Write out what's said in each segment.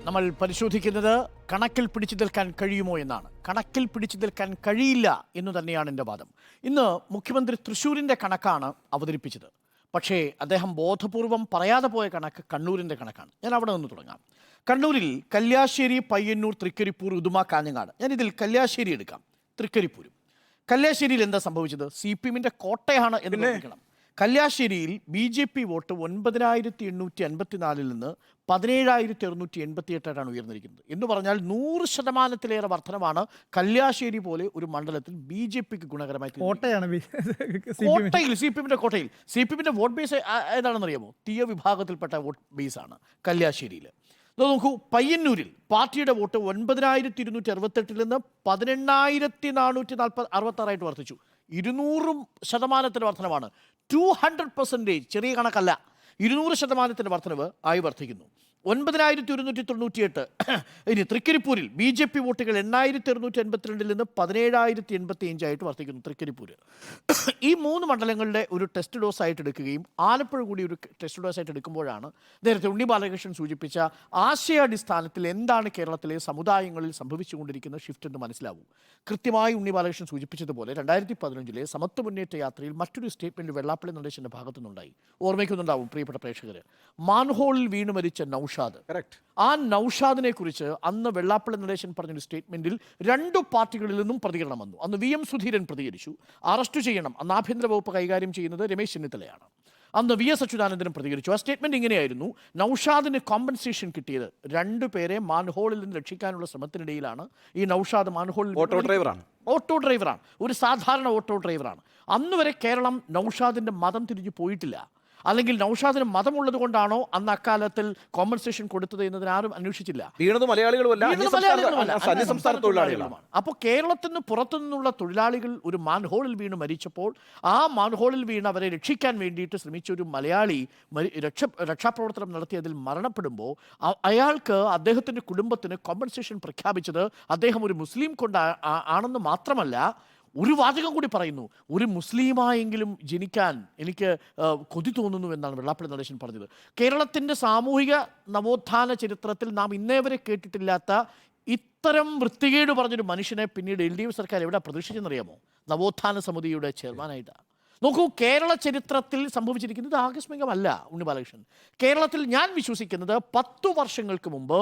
നമ്മൾ പരിശോധിക്കുന്നത് കണക്കിൽ പിടിച്ചു നിൽക്കാൻ കഴിയുമോ എന്നാണ്. കണക്കിൽ പിടിച്ചു നിൽക്കാൻ കഴിയില്ല എന്ന് തന്നെയാണ് എൻ്റെ വാദം. ഇന്ന് മുഖ്യമന്ത്രി തൃശ്ശൂരിൻ്റെ കണക്കാണ് അവതരിപ്പിച്ചത്. പക്ഷേ അദ്ദേഹം ബോധപൂർവം പറയാതെ പോയ കണക്ക് കണ്ണൂരിൻ്റെ കണക്കാണ്. ഞാൻ അവിടെ നിന്ന് തുടങ്ങാം. കണ്ണൂരിൽ കല്യാശ്ശേരി, പയ്യന്നൂർ, തൃക്കരിപ്പൂർ, ഉദുമ, കാഞ്ഞങ്ങാട്. ഞാനിതിൽ കല്യാശ്ശേരി എടുക്കാം, തൃക്കരിപ്പൂരും. കല്യാശ്ശേരിയിൽ എന്താ സംഭവിച്ചത്? CPM-ന്റെ കോട്ടയാണ് എന്ന് ഓർമ്മിക്കണം. കല്യാശ്ശേരിയിൽ BJP വോട്ട് 9,854 നിന്ന് 17,688 ഉയർന്നിരിക്കുന്നത്. എന്ന് പറഞ്ഞാൽ 100% വർധനമാണ് കല്യാശ്ശേരി പോലെ ഒരു മണ്ഡലത്തിൽ BJPക്ക് ഗുണകരമായി. കോട്ടയിൽ CPM-ന്റെ വോട്ട് ബേസ് ഏതാണെന്ന് അറിയാമോ? തീയ വിഭാഗത്തിൽപ്പെട്ട വോട്ട് ബേസാണ് കല്യാശ്ശേരിയിൽ. നോക്കൂ, പയ്യന്നൂരിൽ പാർട്ടിയുടെ വോട്ട് 9,268 നിന്ന് 18,466 വർദ്ധിച്ചു. 200% വർധനമാണ്. 200%, ചെറിയ കണക്കല്ല. 200% വർധനവ് ആയി വർദ്ധിക്കുന്നു. 9,198. ഇനി തൃക്കരിപ്പൂരിൽ BJP വോട്ടുകൾ 8,682 നിന്ന് 17,085 ആയിട്ട് വർദ്ധിക്കുന്നു. തൃക്കരിപ്പൂര് ഈ 3 മണ്ഡലങ്ങളുടെ ഒരു ടെസ്റ്റ് ഡോസ് ആയിട്ട് എടുക്കുകയും ആലപ്പുഴ കൂടി ഒരു ടെസ്റ്റ് ഡോസ് ആയിട്ട് എടുക്കുമ്പോഴാണ് നേരത്തെ ഉണ്ണി ബാലകൃഷ്ണൻ സൂചിപ്പിച്ച ആശയാടിസ്ഥാനത്തിൽ എന്താണ് കേരളത്തിലെ സമുദായങ്ങളിൽ സംഭവിച്ചുകൊണ്ടിരിക്കുന്ന ഷിഫ്റ്റ് എന്ന് മനസ്സിലാവൂ. കൃത്യമായി ഉണ്ണി ബാലകൃഷ്ണൻ സൂചിപ്പിച്ചതുപോലെ 2015 സമത്വ മുന്നേറ്റ യാത്രയിൽ മറ്റൊരു സ്റ്റേറ്റ്മെന്റ് വെള്ളാപ്പള്ളി നടേശന്റെ ഭാഗത്തുനിന്നുണ്ടായി. ഓർമ്മിക്കുന്നുണ്ടാവും പ്രിയപ്പെട്ട പ്രേക്ഷകർ. മാൻഹോളിൽ വീണ് മരിച്ച നൗഷാദ്. ആ നൗഷാദിനെ കുറിച്ച് അന്ന് വെള്ളാപ്പള്ളി നടേശൻ പറഞ്ഞൊരു സ്റ്റേറ്റ്മെന്റിൽ 2 പാർട്ടികളിൽ നിന്നും പ്രതികരണം വന്നു. അന്ന് VM സുധീരൻ പ്രതികരിച്ചു, അറസ്റ്റ് ചെയ്യണം. അന്ന് ആഭ്യന്തര വകുപ്പ് കൈകാര്യം ചെയ്യുന്നത് രമേശ് ചെന്നിത്തലയാണ്. അന്ന് VS അച്യുതാനന്ദനും പ്രതികരിച്ചു. ആ സ്റ്റേറ്റ്മെന്റ് ഇങ്ങനെയായിരുന്നു: നൗഷാദിന് കോമ്പൻസേഷൻ കിട്ടിയത് 2 പേരെ മാൻഹോളിൽ നിന്ന് രക്ഷിക്കാനുള്ള ശ്രമത്തിനിടയിലാണ്. ഈ നൗഷാദ് മാൻഹോളിൽ ഓട്ടോ ഡ്രൈവറാണ്, ഒരു സാധാരണ ഓട്ടോ ഡ്രൈവറാണ്. അന്ന് വരെ കേരളം നൗഷാദിന്റെ മതം തിരിഞ്ഞു പോയിട്ടില്ല. അല്ലെങ്കിൽ നൗഷാദിന് മതമുള്ളത് കൊണ്ടാണോ അന്ന് അക്കാലത്തിൽ കോമ്പൻസേഷൻ കൊടുത്തത് എന്നതിന് ആരും അന്വേഷിച്ചില്ല. അപ്പോൾ കേരളത്തിൽ നിന്ന് പുറത്തുനിന്നുള്ള തൊഴിലാളികൾ ഒരു മാൻഹോളിൽ വീണ് മരിച്ചപ്പോൾ ആ മാൻഹോളിൽ വീണ് അവരെ രക്ഷിക്കാൻ വേണ്ടിയിട്ട് ശ്രമിച്ച ഒരു മലയാളി രക്ഷാപ്രവർത്തനം നടത്തി അതിൽ മരണപ്പെടുമ്പോൾ അയാൾക്ക്, അദ്ദേഹത്തിൻ്റെ കുടുംബത്തിന് കോമ്പൻസേഷൻ പ്രഖ്യാപിച്ചത് അദ്ദേഹം ഒരു മുസ്ലിം ആണെന്ന് മാത്രമല്ല, ഒരു വാചകം കൂടി പറയുന്നു: ഒരു മുസ്ലിമായെങ്കിലും ജനിക്കാൻ എനിക്ക് കൊതി തോന്നുന്നു എന്നാണ് വെള്ളാപ്പള്ളി നടേശൻ പറഞ്ഞത്. കേരളത്തിൻ്റെ സാമൂഹിക നവോത്ഥാന ചരിത്രത്തിൽ നാം ഇന്നേ വരെ കേട്ടിട്ടില്ലാത്ത ഇത്തരം വൃത്തികേട് പറഞ്ഞൊരു മനുഷ്യനെ പിന്നീട് LDF സർക്കാർ എവിടെ പ്രതീക്ഷിച്ചെന്നറിയാമോ? നവോത്ഥാന സമിതിയുടെ ചെയർമാനായിട്ടാണ്. നോക്കൂ, കേരള ചരിത്രത്തിൽ സംഭവിച്ചിരിക്കുന്നത് ആകസ്മികമല്ല ഉണ്ണി ബാലകൃഷ്ണൻ. കേരളത്തിൽ ഞാൻ വിശ്വസിക്കുന്നത് 10 വർഷങ്ങൾക്ക് മുമ്പ്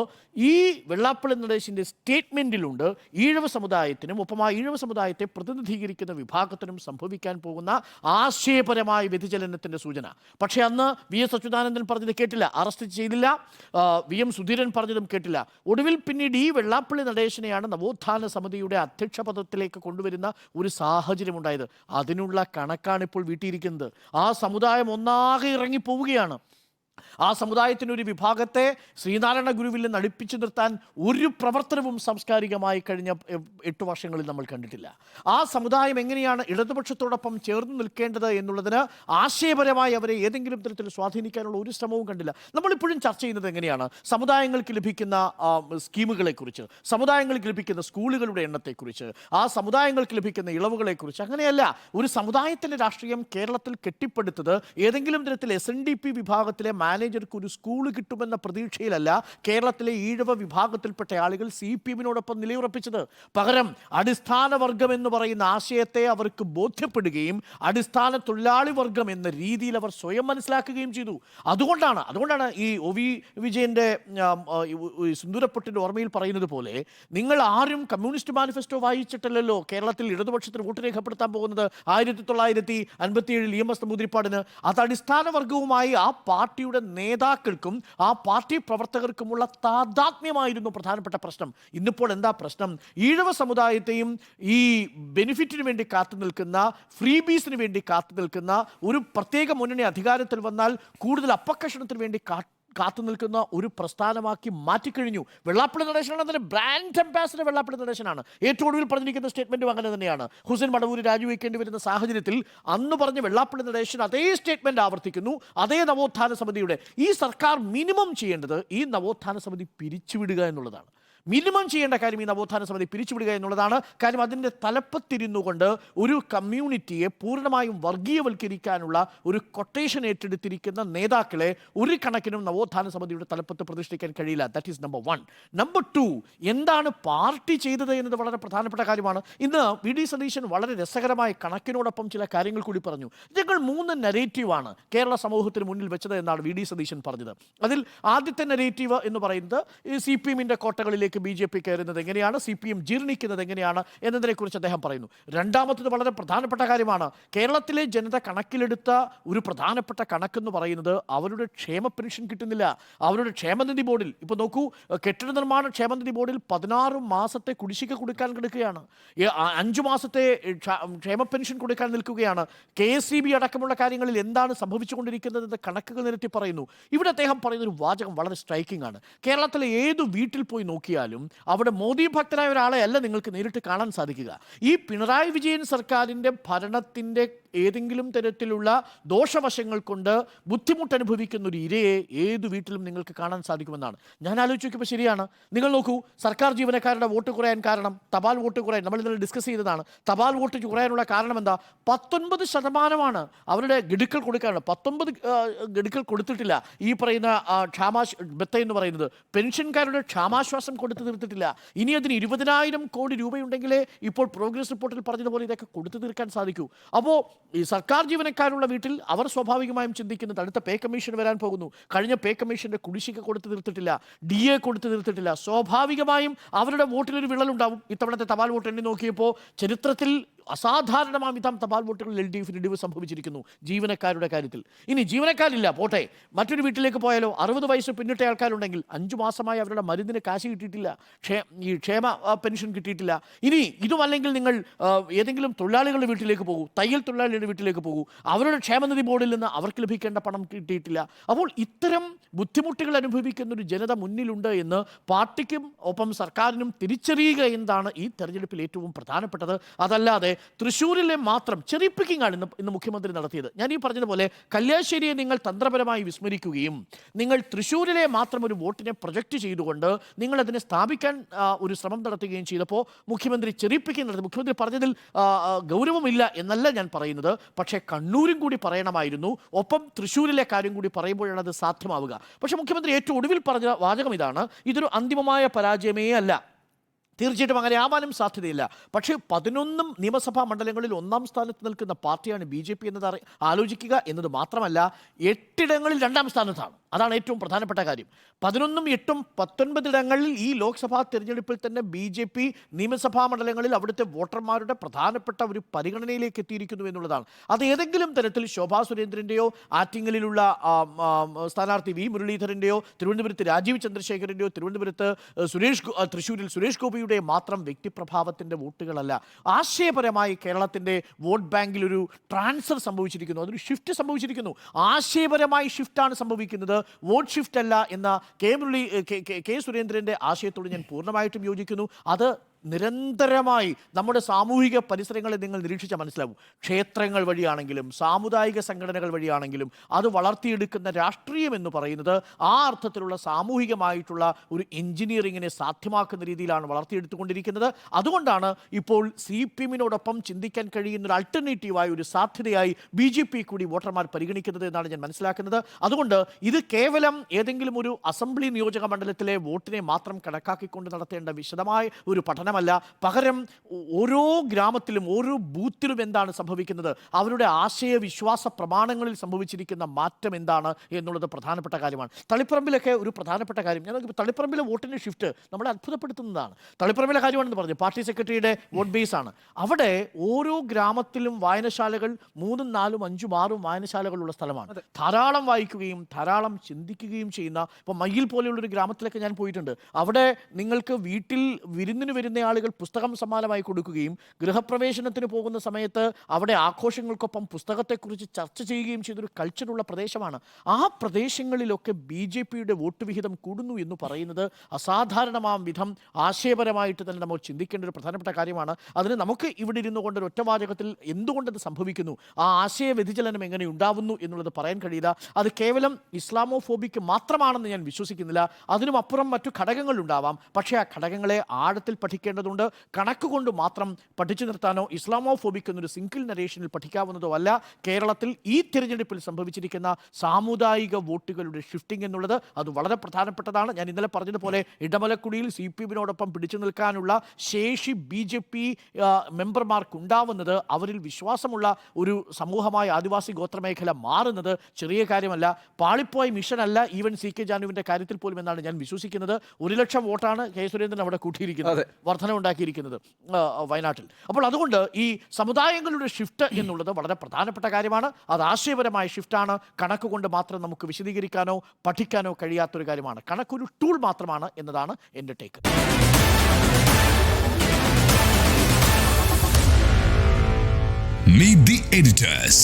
ഈ വെള്ളാപ്പള്ളി നടേശൻ്റെ സ്റ്റേറ്റ്മെൻറ്റിലുണ്ട് ഈഴവ സമുദായത്തിനും ഒപ്പം ആ ഈഴവ സമുദായത്തെ പ്രതിനിധീകരിക്കുന്ന വിഭാഗത്തിനും സംഭവിക്കാൻ പോകുന്ന ആശയപരമായ വ്യതിചലനത്തിൻ്റെ സൂചന. പക്ഷേ അന്ന് VS അച്യുതാനന്ദൻ പറഞ്ഞത് കേട്ടില്ല, അറസ്റ്റ് ചെയ്തില്ല. VM സുധീരൻ പറഞ്ഞതും കേട്ടില്ല. ഒടുവിൽ പിന്നീട് ഈ വെള്ളാപ്പള്ളി നടേശനെയാണ് നവോത്ഥാന സമിതിയുടെ അധ്യക്ഷ പദത്തിലേക്ക് കൊണ്ടുവരുന്ന ഒരു സാഹചര്യമുണ്ടായത്. അതിനുള്ള കണക്കാണ് ഇപ്പോൾ വീട്ടിയിരിക്കുന്നത്. ആ സമുദായം ഒന്നാകെ ഇറങ്ങിപ്പോവുകയാണ്. ആ സമുദായത്തിനൊരു വിഭാഗത്തെ ശ്രീനാരായണ ഗുരുവിൽ നിന്ന് അടുപ്പിച്ചു നിർത്താൻ ഒരു പ്രവർത്തനവും സാംസ്കാരികമായി കഴിഞ്ഞ 8 വർഷങ്ങളിൽ നമ്മൾ കണ്ടിട്ടില്ല. ആ സമുദായം എങ്ങനെയാണ് ഇടതുപക്ഷത്തോടൊപ്പം ചേർന്ന് നിൽക്കേണ്ടത് എന്നുള്ളതിന് ആശയപരമായി അവരെ ഏതെങ്കിലും തരത്തിൽ സ്വാധീനിക്കാനുള്ള ഒരു ശ്രമവും കണ്ടില്ല. നമ്മളിപ്പോഴും ചർച്ച ചെയ്യുന്നത് എങ്ങനെയാണ് സമുദായങ്ങൾക്ക് ലഭിക്കുന്ന സ്കീമുകളെക്കുറിച്ച്, സമുദായങ്ങൾക്ക് ലഭിക്കുന്ന സ്കൂളുകളുടെ എണ്ണത്തെക്കുറിച്ച്, ആ സമുദായങ്ങൾക്ക് ലഭിക്കുന്ന ഇളവുകളെക്കുറിച്ച്. അങ്ങനെയല്ല. ഒരു സമുദായത്തിൻ്റെ രാഷ്ട്രീയം കേരളത്തിൽ കെട്ടിപ്പടുത്തത് ഏതെങ്കിലും തരത്തിൽ SNDP വിഭാഗത്തിലെ മാനേജർക്ക് ഒരു സ്കൂൾ കിട്ടുമെന്ന പ്രതീക്ഷയിലല്ല കേരളത്തിലെ ഈഴവ വിഭാഗത്തിൽപ്പെട്ട ആളുകൾ CPM-നോടൊപ്പം നിലയുറപ്പിച്ചത്. പകരം അടിസ്ഥാന വർഗം എന്ന് പറയുന്ന ആശയത്തെ അവർക്ക് ബോധ്യപ്പെടുകയും അടിസ്ഥാന തൊഴിലാളി വർഗം എന്ന രീതിയിൽ അവർ സ്വയം മനസ്സിലാക്കുകയും ചെയ്തു. അതുകൊണ്ടാണ് ഈ OV വിജയൻ്റെ സിന്ദൂരപ്പൊട്ടിൻ്റെ ഓർമ്മയിൽ പറയുന്നത് പോലെ, നിങ്ങൾ ആരും കമ്മ്യൂണിസ്റ്റ് മാനിഫെസ്റ്റോ വായിച്ചിട്ടില്ലല്ലോ കേരളത്തിൽ ഇടതുപക്ഷത്തിന് വോട്ട് രേഖപ്പെടുത്താൻ പോകുന്നത് 1957 EMS നമ്പൂതിരിപ്പാടിന്. അത് അടിസ്ഥാന വർഗവുമായി ആ പാർട്ടിയുടെ നേതാക്കൾക്കും ആ പാർട്ടി പ്രവർത്തകർക്കുമുള്ള താദാത്മ്യമായിരുന്നു പ്രധാനപ്പെട്ട പ്രശ്നം. ഇന്നിപ്പോൾ എന്താ പ്രശ്നം? ഈഴവ സമുദായത്തെയും ഈ ബെനിഫിറ്റിന് വേണ്ടി കാത്തു നിൽക്കുന്ന, ഫ്രീ ബീസിന് വേണ്ടി കാത്തു നിൽക്കുന്ന ഒരു പ്രത്യേക മുന്നണി അധികാരത്തിൽ വന്നാൽ കൂടുതൽ അപ്പക്കഷണത്തിന് വേണ്ടി കാത്തു നിൽക്കുന്ന ഒരു പ്രസ്ഥാനമാക്കി മാറ്റിക്കഴിഞ്ഞു. വെള്ളാപ്പള്ളി നടേശനാണ് അതിൻ്റെ ബ്രാൻഡ് അംബാസഡർ. വെള്ളാപ്പള്ളി നടേശനാണ്. ഏറ്റവും ഒടുവിൽ പറഞ്ഞിരിക്കുന്ന സ്റ്റേറ്റ്മെൻറ്റും അങ്ങനെ തന്നെയാണ്. ഹുസൈൻ മടവൂർ രാജിവെക്കേണ്ടി വരുന്ന സാഹചര്യത്തിൽ അന്ന് പറഞ്ഞ വെള്ളാപ്പള്ളി നടേശൻ അതേ സ്റ്റേറ്റ്മെൻറ്റ് ആവർത്തിക്കുന്നു. അതേ നവോത്ഥാന സമിതിയുടെ ഈ സർക്കാർ മിനിമം ചെയ്യേണ്ടത് ഈ നവോത്ഥാന സമിതി പിരിച്ചുവിടുക എന്നുള്ളതാണ്. മിനിമം ചെയ്യേണ്ട കാര്യം ഈ നവോത്ഥാന സമിതി പിരിച്ചുവിടുക എന്നുള്ളതാണ്. കാര്യം അതിൻ്റെ തലപ്പത്തിരുന്നു കൊണ്ട് ഒരു കമ്മ്യൂണിറ്റിയെ പൂർണ്ണമായും വർഗീയവൽക്കരിക്കാനുള്ള ഒരു കൊട്ടേഷൻ ഏറ്റെടുത്തിരിക്കുന്ന നേതാക്കളെ ഒരു കണക്കിനും നവോത്ഥാന സമിതിയുടെ തലപ്പത്ത് പ്രതിഷ്ഠിക്കാൻ കഴിയില്ല. That is number 1. നമ്പർ 2, എന്താണ് പാർട്ടി ചെയ്തത് എന്നത് വളരെ പ്രധാനപ്പെട്ട കാര്യമാണ്. ഇന്ന് വി ഡി സതീശൻ വളരെ രസകരമായ കണക്കിനോടൊപ്പം ചില കാര്യങ്ങൾ കൂടി പറഞ്ഞു. ഞങ്ങൾ 3 നെറേറ്റീവാണ് കേരള സമൂഹത്തിന് മുന്നിൽ വെച്ചത് എന്നാണ് വി ഡി സതീശൻ പറഞ്ഞത്. അതിൽ ആദ്യത്തെ നെറേറ്റീവ് എന്ന് പറയുന്നത് സി പി എമ്മിൻ്റെ കോട്ടകളിലേക്ക് ബി ജെ പി കയറുന്നത് എങ്ങനെയാണ്, സി പി എം ജീർണിക്കുന്നത് എങ്ങനെയാണ് എന്നതിനെക്കുറിച്ച് അദ്ദേഹം പറയുന്നു. രണ്ടാമത്തത് വളരെ പ്രധാനപ്പെട്ട കാര്യമാണ്. കേരളത്തിലെ ജനത കണക്കിലെടുത്ത ഒരു പ്രധാനപ്പെട്ട കണക്കെന്ന് പറയുന്നത് അവരുടെ ക്ഷേമ പെൻഷൻ കിട്ടുന്നില്ല. അവരുടെ ക്ഷേമനിധി ബോർഡിൽ ഇപ്പോൾ നോക്കൂ, കെട്ടിട നിർമ്മാണ ക്ഷേമനിധി ബോർഡിൽ 16 മാസത്തെ കുടിശ്ശിക കൊടുക്കാൻ കിടക്കുകയാണ്. 5 മാസത്തെ ക്ഷേമ പെൻഷൻ കൊടുക്കാൻ നിൽക്കുകയാണ്. KSEB അടക്കമുള്ള കാര്യങ്ങളിൽ എന്താണ് സംഭവിച്ചുകൊണ്ടിരിക്കുന്നതെന്ന് കണക്കുകൾ നിരത്തി പറയുന്നു. ഇവിടെ അദ്ദേഹം പറയുന്ന ഒരു വാചകം വളരെ സ്ട്രൈക്കിംഗ് ആണ്. കേരളത്തിലെ ഏതു വീട്ടിൽ പോയി നോക്കിയാലും അവിടെ മോദി ഭക്തനായ ഒരാളെ അല്ല നിങ്ങൾക്ക് നേരിട്ട് കാണാൻ സാധിക്കുക. ഈ പിണറായി വിജയൻ സർക്കാരിൻ്റെ ഭരണത്തിൻ്റെ ഏതെങ്കിലും തരത്തിലുള്ള ദോഷവശങ്ങൾ കൊണ്ട് ബുദ്ധിമുട്ട് അനുഭവിക്കുന്ന ഒരു ഇരയെ ഏതു വീട്ടിലും നിങ്ങൾക്ക് കാണാൻ സാധിക്കുമെന്നാണ്. ഞാൻ ആലോചിച്ച് നോക്കിയപ്പോൾ ശരിയാണ്. നിങ്ങൾ നോക്കൂ, സർക്കാർ ജീവനക്കാരുടെ വോട്ട് കുറയാൻ കാരണം തപാൽ വോട്ട് കുറയാൻ, നമ്മൾ ഇന്നലെ ഡിസ്കസ് ചെയ്തതാണ്. തപാൽ വോട്ട് കുറയാനുള്ള കാരണം എന്താ? 19% അവരുടെ ഗഡുക്കൾ കൊടുക്കാനുള്ളത്. 19 ഗഡുക്കൾ കൊടുത്തിട്ടില്ല. ഈ പറയുന്ന ബത്ത എന്ന് പറയുന്നത് പെൻഷൻകാരുടെ ക്ഷാമാശ്വാസം കൊടുത്തു തീർത്തിട്ടില്ല. ഇനി അതിന് 20,000 കോടി രൂപയുണ്ടെങ്കിലേ ഇപ്പോൾ പ്രോഗ്രസ് റിപ്പോർട്ടിൽ പറഞ്ഞതുപോലെ ഇതൊക്കെ കൊടുത്തു തീർക്കാൻ സാധിക്കൂ. അപ്പോൾ ഈ സർക്കാർ ജീവനക്കാരുള്ള വീട്ടിൽ അവർ സ്വാഭാവികമായും ചിന്തിക്കുന്നത് അടുത്ത പേ കമ്മീഷൻ വരാൻ പോകുന്നു, കഴിഞ്ഞ പേ കമ്മീഷൻ്റെ കുടിശ്ശിക കൊടുത്തു തീർത്തിട്ടില്ല, DA കൊടുത്തു തീർത്തിട്ടില്ല. സ്വാഭാവികമായും അവരുടെ വോട്ടിലൊരു വിള്ളലുണ്ടാവും. ഇത്തവണത്തെ തപാൽ വോട്ട് എണ്ണി നോക്കിയപ്പോൾ ചരിത്രത്തിൽ അസാധാരണമായ വിധം തപാൽ വോട്ടുകളിൽ LDF ഇടിവ് സംഭവിച്ചിരിക്കുന്നു ജീവനക്കാരുടെ കാര്യത്തിൽ. ഇനി ജീവനക്കാരില്ല പോട്ടെ, മറ്റൊരു വീട്ടിലേക്ക് പോയാലോ 60 വയസ്സ് പിന്നിട്ട ആൾക്കാരുണ്ടെങ്കിൽ 5 മാസമായി അവരുടെ മരുന്നിന് കാശ് കിട്ടിയിട്ടില്ല, ഈ ക്ഷേമ പെൻഷൻ കിട്ടിയിട്ടില്ല. ഇനി ഇതുമല്ലെങ്കിൽ നിങ്ങൾ ഏതെങ്കിലും തൊഴിലാളികളുടെ വീട്ടിലേക്ക് പോകൂ, തയ്യൽ തൊഴിലാളിയുടെ വീട്ടിലേക്ക് പോകൂ, അവരുടെ ക്ഷേമനിധി ബോർഡിൽ നിന്ന് അവർക്ക് ലഭിക്കേണ്ട പണം കിട്ടിയിട്ടില്ല. അപ്പോൾ ഇത്തരം ബുദ്ധിമുട്ടുകൾ അനുഭവിക്കുന്ന ഒരു ജനത മുന്നിലുണ്ട് എന്ന് പാർട്ടിക്കും ഒപ്പം സർക്കാരിനും തിരിച്ചറിയുക എന്നതാണ് ഈ തെരഞ്ഞെടുപ്പിൽ ഏറ്റവും പ്രധാനപ്പെട്ടത്. അതല്ലാതെ തൃശ്ശൂരിലെ മാത്രം ചെറി പിക്കിംഗ് ആണ് ഇന്ന് മുഖ്യമന്ത്രി നടത്തിയത്. ഞാൻ ഈ പറഞ്ഞതുപോലെ കല്യാശ്ശേരിയെ നിങ്ങൾ തന്ത്രപരമായി വിസ്മരിക്കുകയും നിങ്ങൾ തൃശ്ശൂരിലെ മാത്രം ഒരു വോട്ടിനെ പ്രൊജക്റ്റ് ചെയ്തുകൊണ്ട് നിങ്ങൾ അതിനെ സ്ഥാപിക്കാൻ ഒരു ശ്രമം നടത്തുകയും ചെയ്തപ്പോൾ മുഖ്യമന്ത്രി ചെറി പിക്കിംഗ് നടത്തി. മുഖ്യമന്ത്രി പറഞ്ഞതിൽ ഗൗരവമില്ല എന്നല്ല ഞാൻ പറയുന്നത്, പക്ഷേ കണ്ണൂരും കൂടി പറയണമായിരുന്നു. ഒപ്പം തൃശ്ശൂരിലെ കാര്യം കൂടി പറയുമ്പോഴാണ് അത് സാധ്യമാവുക. പക്ഷേ മുഖ്യമന്ത്രി ഏറ്റവും ഒടുവിൽ പറഞ്ഞ വാചകം ഇതാണ്: ഇതൊരു അന്തിമമായ പരാജയമേ അല്ല. തീർച്ചയായിട്ടും അങ്ങനെ ആവാനും സാധ്യതയില്ല. പക്ഷേ 11 നിയമസഭാ മണ്ഡലങ്ങളിൽ 1ാം സ്ഥാനത്ത് നിൽക്കുന്ന പാർട്ടിയാണ് BJP എന്നത് ആലോചിക്കുക എന്നത് മാത്രമല്ല, 8 ഇടങ്ങളിൽ 2ാം സ്ഥാനത്താണ്. അതാണ് ഏറ്റവും പ്രധാനപ്പെട്ട കാര്യം. 11ഉം 8ഉം 19 ഇടങ്ങളിൽ ഈ ലോക്സഭാ തെരഞ്ഞെടുപ്പിൽ തന്നെ BJP നിയമസഭാ മണ്ഡലങ്ങളിൽ അവിടുത്തെ വോട്ടർമാരുടെ പ്രധാനപ്പെട്ട ഒരു പരിഗണനയിലേക്ക് എത്തിയിരിക്കുന്നു എന്നുള്ളതാണ്. അത് ഏതെങ്കിലും തരത്തിൽ ശോഭാ സുരേന്ദ്രൻ്റെയോ ആറ്റിങ്ങലിലുള്ള സ്ഥാനാർത്ഥി V മുരളീധരൻ്റെയോ തിരുവനന്തപുരത്ത് രാജീവ് ചന്ദ്രശേഖരൻ്റെയോ തിരുവനന്തപുരത്ത് തൃശ്ശൂരിൽ സുരേഷ് ഗോപിയുടെ മാത്രം വ്യക്തിപ്രഭാവത്തിൻ്റെ വോട്ടുകളല്ല. ആശയപരമായി കേരളത്തിൻ്റെ വോട്ട് ബാങ്കിൽ ഒരു ട്രാൻസ്ഫർ സംഭവിച്ചിരിക്കുന്നു, അതൊരു ഷിഫ്റ്റ് സംഭവിച്ചിരിക്കുന്നു. ആശയപരമായി ഷിഫ്റ്റാണ് സംഭവിക്കുന്നത്, വോട്ട് ഷിഫ്റ്റ് അല്ല എന്ന കെ സുരേന്ദ്രൻ്റെ ആശയത്തോട് ഞാൻ പൂർണ്ണമായിട്ടും യോജിക്കുന്നു. അത് നിരന്തരമായി നമ്മുടെ സാമൂഹിക പരിസരങ്ങളെ നിങ്ങൾ നിരീക്ഷിച്ചാൽ മനസ്സിലാവും. ക്ഷേത്രങ്ങൾ വഴിയാണെങ്കിലും സാമുദായിക സംഘടനകൾ വഴിയാണെങ്കിലും അത് വളർത്തിയെടുക്കുന്ന രാഷ്ട്രീയം എന്ന് പറയുന്നത് ആ അർത്ഥത്തിലുള്ള സാമൂഹികമായിട്ടുള്ള ഒരു എഞ്ചിനീയറിങ്ങിനെ സാധ്യമാക്കുന്ന രീതിയിലാണ് വളർത്തിയെടുത്തുകൊണ്ടിരിക്കുന്നത്. അതുകൊണ്ടാണ് ഇപ്പോൾ CPM-നോടൊപ്പം ചിന്തിക്കാൻ കഴിയുന്ന ഒരു ആൾട്ടർനേറ്റീവായ ഒരു സാധ്യതയായി BJP കൂടി വോട്ടർമാർ പരിഗണിക്കുന്നത് എന്നാണ് ഞാൻ മനസ്സിലാക്കുന്നത്. അതുകൊണ്ട് ഇത് കേവലം ഏതെങ്കിലും ഒരു അസംബ്ലി നിയോജക മണ്ഡലത്തിലെ വോട്ടിനെ മാത്രം കണക്കാക്കിക്കൊണ്ട് നടത്തേണ്ട വിശദമായ ഒരു പഠനം ല്ല. പകരം ഓരോ ഗ്രാമത്തിലും ഓരോ ബൂത്തിലും എന്താണ് സംഭവിക്കുന്നത്, അവരുടെ ആശയവിശ്വാസ പ്രമാണങ്ങളിൽ സംഭവിച്ചിരിക്കുന്ന മാറ്റം എന്താണ് എന്നുള്ളത് പ്രധാനപ്പെട്ട കാര്യമാണ്. തളിപ്പറമ്പിലൊക്കെ ഒരു പ്രധാനപ്പെട്ട കാര്യം, ഞാൻ തളിപ്പറമ്പിലെ വോട്ടിൻ്റെ ഷിഫ്റ്റ് നമ്മളെ അത്ഭുതപ്പെടുത്തുന്നതാണ്. തളിപ്പറമ്പിലെ കാര്യമാണെന്ന് പറഞ്ഞു, പാർട്ടി സെക്രട്ടറിയുടെ വോട്ട് ബേസ് ആണ്. അവിടെ ഓരോ ഗ്രാമത്തിലും വായനശാലകൾ 3, 4, 5, 6 വായനശാലകളുള്ള സ്ഥലമാണ്. ധാരാളം വായിക്കുകയും ധാരാളം ചിന്തിക്കുകയും ചെയ്യുന്ന, ഇപ്പോൾ മയ്യിൽ പോലെയുള്ളൊരു ഗ്രാമത്തിലൊക്കെ ഞാൻ പോയിട്ടുണ്ട്. അവിടെ നിങ്ങൾക്ക് വീട്ടിൽ വിരുന്നിന് വരുന്ന വരുന്ന ആളുകൾ പുസ്തകം സമ്മാനമായി കൊടുക്കുകയും ഗൃഹപ്രവേശനത്തിന് പോകുന്ന സമയത്ത് അവിടെ ആഘോഷങ്ങൾക്കൊപ്പം പുസ്തകത്തെക്കുറിച്ച് ചർച്ച ചെയ്യുകയും ചെയ്തൊരു കൾച്ചറുള്ള പ്രദേശമാണ്. ആ പ്രദേശങ്ങളിലൊക്കെ BJPയുടെ വോട്ട് വിഹിതം കൂടുന്നു എന്ന് പറയുന്നത് അസാധാരണമാം വിധം ആശയപരമായിട്ട് തന്നെ നമ്മൾ ചിന്തിക്കേണ്ട ഒരു പ്രധാനപ്പെട്ട കാര്യമാണ്. അതിന് നമുക്ക് ഇവിടെ ഇരുന്നു കൊണ്ട് ഒരു ഒറ്റവാചകത്തിൽ എന്തുകൊണ്ടത് സംഭവിക്കുന്നു, ആ ആശയ വ്യതിചലനം എങ്ങനെ ഉണ്ടാവുന്നു എന്നുള്ളത് പറയാൻ കഴിയില്ല. അത് കേവലം ഇസ്ലാമോഫോബിക്ക് മാത്രമാണെന്ന് ഞാൻ വിശ്വസിക്കുന്നില്ല. അതിനും അപ്പുറം മറ്റു ഘടകങ്ങളുണ്ടാവാം. പക്ഷേ ആ ഘടകങ്ങളെ ആഴത്തിൽ പഠിക്കേണ്ടതുണ്ട്. കണക്കുകൊണ്ട് മാത്രം പഠിച്ചു നിർത്താനോ ഇസ്ലാമോഫോബിക് എന്നൊരു സിംഗിൾ നരേഷനിൽ പഠിക്കാവുന്നതോ അല്ല കേരളത്തിൽ ഈ തിരഞ്ഞെടുപ്പിൽ സംഭവിച്ചിരിക്കുന്ന സാമുദായിക വോട്ടുകളുടെ ഷിഫ്റ്റിംഗ് എന്നുള്ളത്. അത് വളരെ പ്രധാനപ്പെട്ടതാണ്. ഞാൻ ഇന്നലെ പറഞ്ഞതുപോലെ ഇടമലക്കുടിയിൽ CPM-നോടൊപ്പം പിടിച്ചു നിൽക്കാനുള്ള ശേഷി BJP മെമ്പർമാർക്ക് ഉണ്ടാവുന്നത്, അവരിൽ വിശ്വാസമുള്ള ഒരു സമൂഹമായ ആദിവാസി ഗോത്രമേഖല മാറുന്നത് ചെറിയ കാര്യമല്ല. പാളിപ്പോയ മിഷനല്ല ഈവൻ CK ജാനുവിൻ്റെ കാര്യത്തിൽ പോലും എന്നാണ് ഞാൻ വിശ്വസിക്കുന്നത്. 1 ലക്ഷം വോട്ടാണ് K സുരേന്ദ്രൻ അവിടെ കൂട്ടിയിരിക്കുന്നത്, വർധന ഉണ്ടാക്കിയിരിക്കുന്നത് വയനാട്ടിൽ. അപ്പോൾ അതുകൊണ്ട് ഈ സമുദായങ്ങളുടെ ഷിഫ്റ്റ് എന്നുള്ളത് വളരെ പ്രധാനപ്പെട്ട കാര്യമാണ്. അത് ആശയപരമായ ഷിഫ്റ്റാണ്. കണക്കുകൊണ്ട് മാത്രം നമുക്ക് വിശദീകരിക്കാനോ പഠിക്കാനോ കഴിയാത്തൊരു കാര്യമാണ്. കണക്കൊരു ടൂൾ മാത്രമാണ് എന്നതാണ് എൻ്റെ ടേക്ക്. Meet the editors.